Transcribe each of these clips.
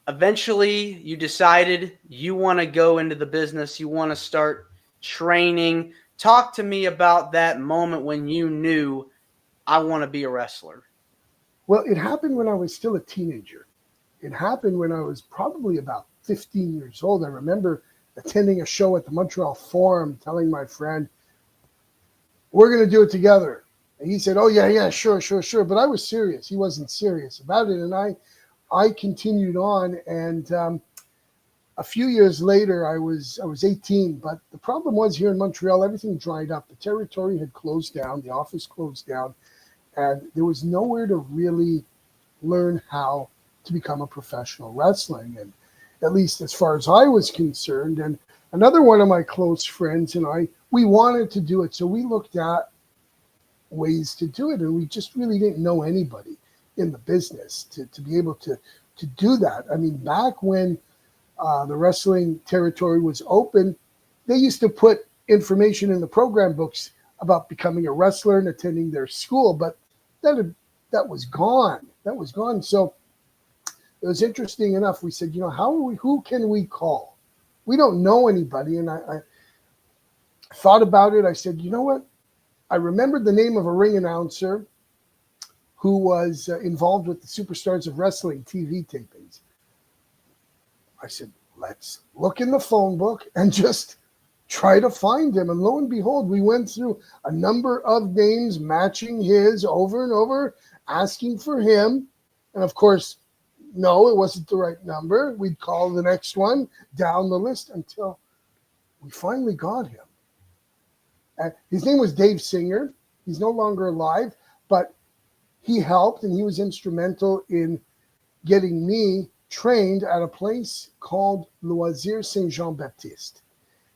Eventually, you decided you want to go into the business, you want to start training. Talk to me about that moment when you knew I want to be a wrestler. Well, it happened when I was still a teenager. It happened when I was probably about 15 years old. I remember attending a show at the Montreal Forum, telling my friend, we're going to do it together. And he said, oh, yeah, yeah, sure, sure, sure. But I was serious. He wasn't serious about it. And I continued on. And a few years later, I was 18. But the problem was here in Montreal, everything dried up. The territory had closed down. The office closed down. And there was nowhere to really learn how to become a professional wrestling. And at least as far as I was concerned. And another one of my close friends and I, we wanted to do it. So we looked at ways to do it. And we just really didn't know anybody in the business to be able to do that. I mean, back when the wrestling territory was open, they used to put information in the program books about becoming a wrestler and attending their school, but that was gone. That was gone. So it was interesting enough. We said, who can we call? We don't know anybody. And I thought about it. I said, you know what? I remembered the name of a ring announcer who was involved with the Superstars of Wrestling TV tapings. I said, let's look in the phone book and just try to find him. And lo and behold, we went through a number of names matching his over and over, asking for him. And of course, no, it wasn't the right number. We'd call the next one down the list until we finally got him. His name was Dave Singer. He's no longer alive, but he helped and he was instrumental in getting me trained at a place called Loisirs Saint-Jean-Baptiste.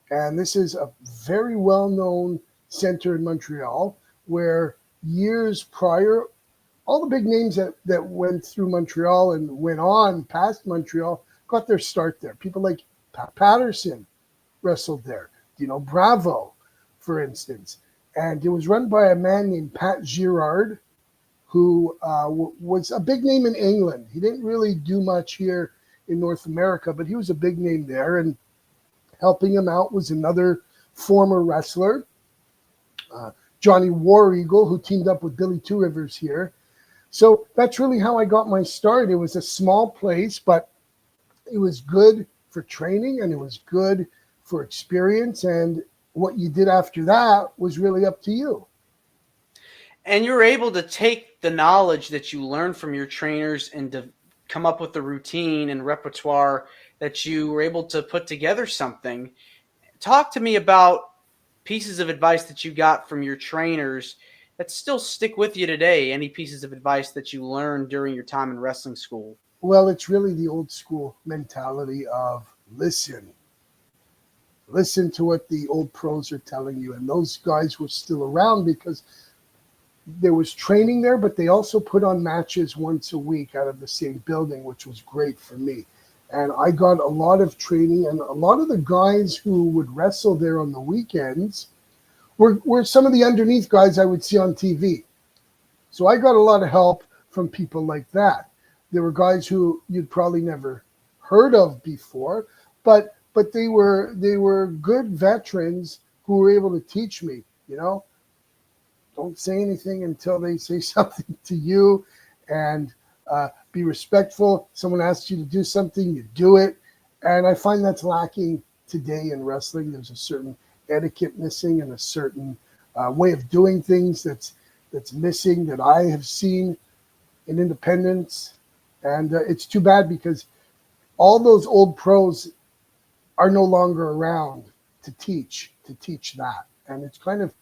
And this is a very well-known center in Montreal where years prior, all the big names that went through Montreal and went on past Montreal got their start there. People like Pat Patterson wrestled there. Bravo, for instance. And it was run by a man named Pat Girard, who was a big name in England. He didn't really do much here in North America, but he was a big name there. And helping him out was another former wrestler, Johnny War Eagle, who teamed up with Billy Two Rivers here. So that's really how I got my start. It was a small place, but it was good for training and it was good for experience. And what you did after that was really up to you. And you're able to take the knowledge that you learned from your trainers and to come up with the routine and repertoire that you were able to put together something. Talk to me about pieces of advice that you got from your trainers that still stick with you today. Any pieces of advice that you learned during your time in wrestling school? Well, it's really the old school mentality of listen to what the old pros are telling you. And those guys were still around because there was training there, but they also put on matches once a week out of the same building, which was great for me. And I got a lot of training, and a lot of the guys who would wrestle there on the weekends were some of the underneath guys I would see on TV. So I got a lot of help from people like that. There were guys who you'd probably never heard of before, but they were good veterans who were able to teach me, don't say anything until they say something to you, and be respectful. Someone asks you to do something, you do it. And I find that's lacking today in wrestling. There's a certain etiquette missing and a certain way of doing things that's missing that I have seen in independence. And it's too bad because all those old pros are no longer around to teach that. And it's kind of,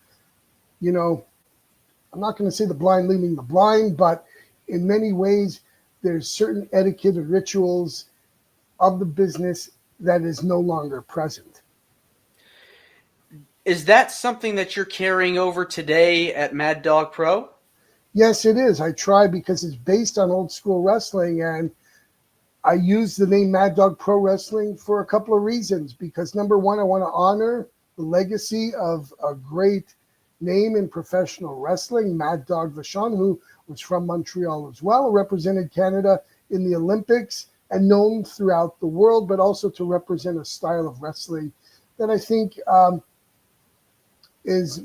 I'm not going to say the blind leading the blind, but in many ways, there's certain etiquette and rituals of the business that is no longer present. Is that something that you're carrying over today at Mad Dog Pro? Yes, it is. I try because it's based on old school wrestling, and I use the name Mad Dog Pro Wrestling for a couple of reasons. Because number one, I want to honor the legacy of a great name in professional wrestling, Mad Dog Vachon, who was from Montreal as well, represented Canada in the Olympics and known throughout the world, but also to represent a style of wrestling that I think is,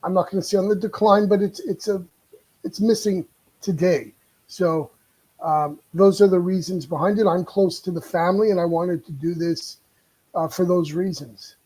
I'm not going to say on the decline, but it's missing today. So those are the reasons behind it. I'm close to the family, and I wanted to do this for those reasons.